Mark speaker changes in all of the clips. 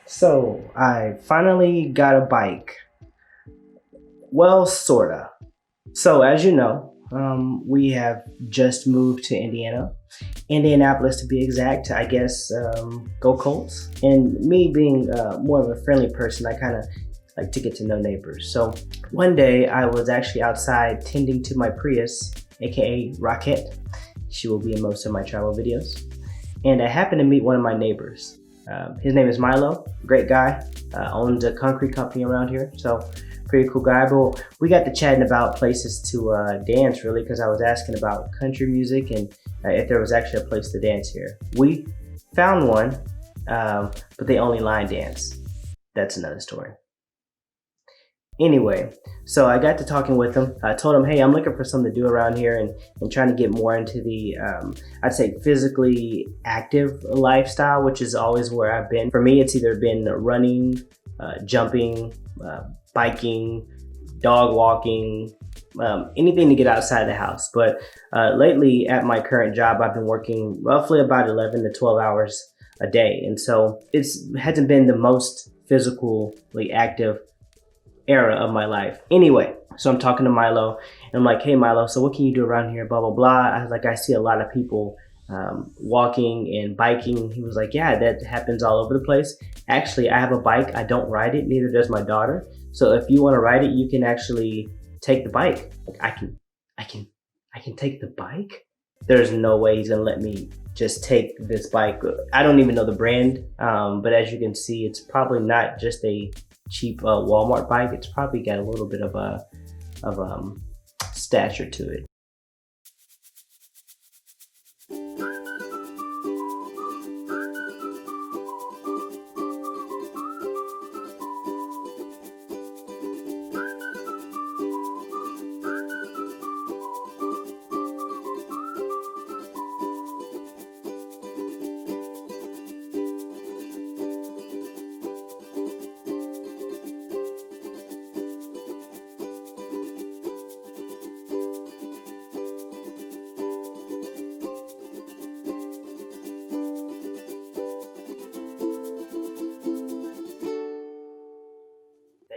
Speaker 1: So I finally got a bike. Well, sorta. So as you know, we have just moved to Indianapolis to be exact. I guess go Colts. And me being more of a friendly person, I kind of like to get to know neighbors. So one day I was actually outside tending to my Prius, aka Rocket. She will be in most of my travel videos. And I happened to meet one of my neighbors. His name is Milo, great guy, owns a concrete company around here, so pretty cool guy. But we got to chatting about places to dance, really, because I was asking about country music and if there was actually a place to dance here. We found one, but they only line dance. That's another story. Anyway, so I got to talking with him. I told him, hey, I'm looking for something to do around here and trying to get more into the, I'd say physically active lifestyle, which is always where I've been. For me, it's either been running, jumping, biking, dog walking, anything to get outside the house. But lately at my current job, I've been working roughly about 11 to 12 hours a day. And so it hasn't been the most physically active era of my life. Anyway, so I'm talking to Milo and I'm like, hey Milo, so what can you do around here? Blah, blah, blah. I was like, I see a lot of people walking and biking. He was like, yeah, that happens all over the place. Actually, I have a bike. I don't ride it. Neither does my daughter. So if you want to ride it, you can actually take the bike. Like I can take the bike. There's no way he's gonna let me just take this bike. I don't even know the brand, but as you can see, it's probably not just a cheap Walmart bike. It's probably got a little bit of stature to it.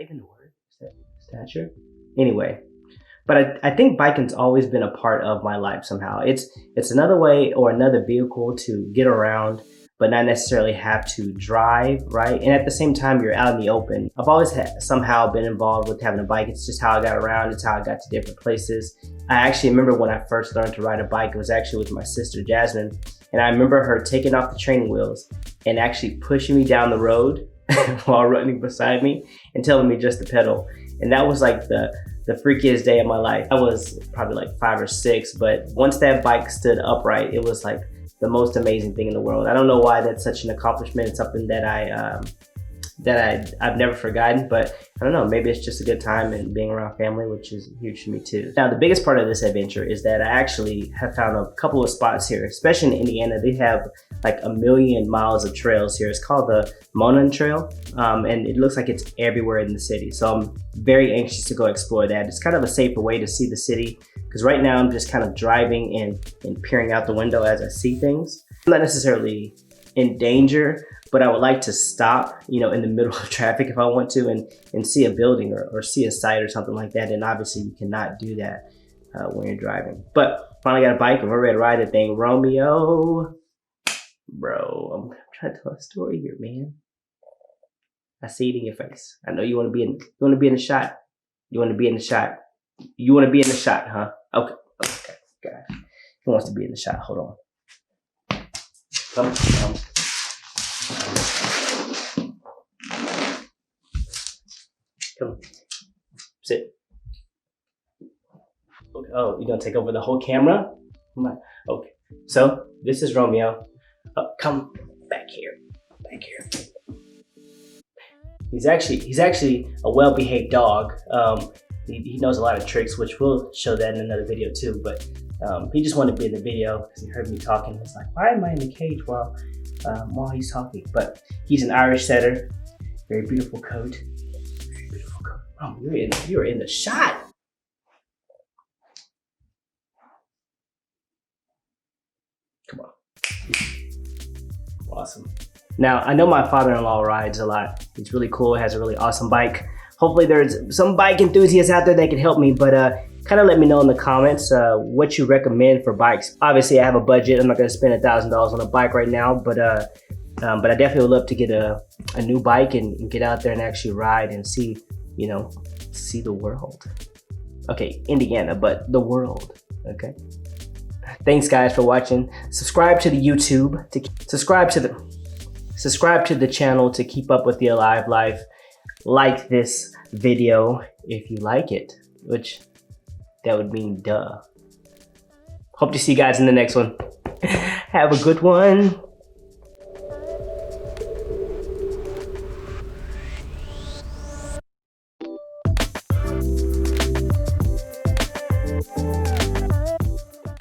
Speaker 1: Even the word stature. Anyway, but I think biking's always been a part of my life somehow. It's another way or another vehicle to get around, but not necessarily have to drive, right? And at the same time, you're out in the open. I've always somehow been involved with having a bike. It's just how I got around. It's how I got to different places. I actually remember when I first learned to ride a bike, it was actually with my sister Jasmine, and I remember her taking off the training wheels and actually pushing me down the road while running beside me and telling me just to pedal. And that was like the freakiest day of my life. I was probably like 5 or 6, but once that bike stood upright, it was like the most amazing thing in the world. I don't know why that's such an accomplishment. It's something that I've never forgotten, but I don't know, maybe it's just a good time and being around family, which is huge for me too. Now, the biggest part of this adventure is that I actually have found a couple of spots here, especially in Indiana. They have like 1 million miles of trails here. It's called the Monon Trail, and it looks like it's everywhere in the city. So I'm very anxious to go explore that. It's kind of a safer way to see the city, because right now I'm just kind of driving and peering out the window as I see things. I'm not necessarily in danger, but I would like to stop, in the middle of traffic if I want to and see a building or see a site or something like that. And obviously you cannot do that when you're driving. But finally got a bike and we're ready to ride the thing. Romeo, bro, I'm trying to tell a story here, man. I see it in your face. I know you want to be in the shot. You want to be in the shot. You want to be in the shot, huh? Okay. God. He wants to be in the shot. Hold on. Come. Come. Sit. Okay. Oh, you're gonna take over the whole camera? Okay. So this is Romeo. Come back here. Back here. He's actually a well-behaved dog. He knows a lot of tricks, which we'll show that in another video too. But he just wanted to be in the video because he heard me talking. He's like, why am I in the cage while he's talking? But he's an Irish setter. Very beautiful coat. Very beautiful coat. Oh, you're in the shot. Come on. awesome. Now, I know my father-in-law rides a lot. He's really cool, has a really awesome bike. Hopefully there's some bike enthusiasts out there that can help me, but kind of let me know in the comments what you recommend for bikes. Obviously, I have a budget. I'm not gonna spend $1,000 on a bike right now, but I definitely would love to get a new bike and get out there and actually ride and see, see the world. Okay, Indiana, but the world, okay? Thanks guys for watching. Subscribe to the YouTube, subscribe to the channel to keep up with the Alive Life. Like this video if you like it, which that would mean duh. Hope to see you guys in the next one. Have a good one.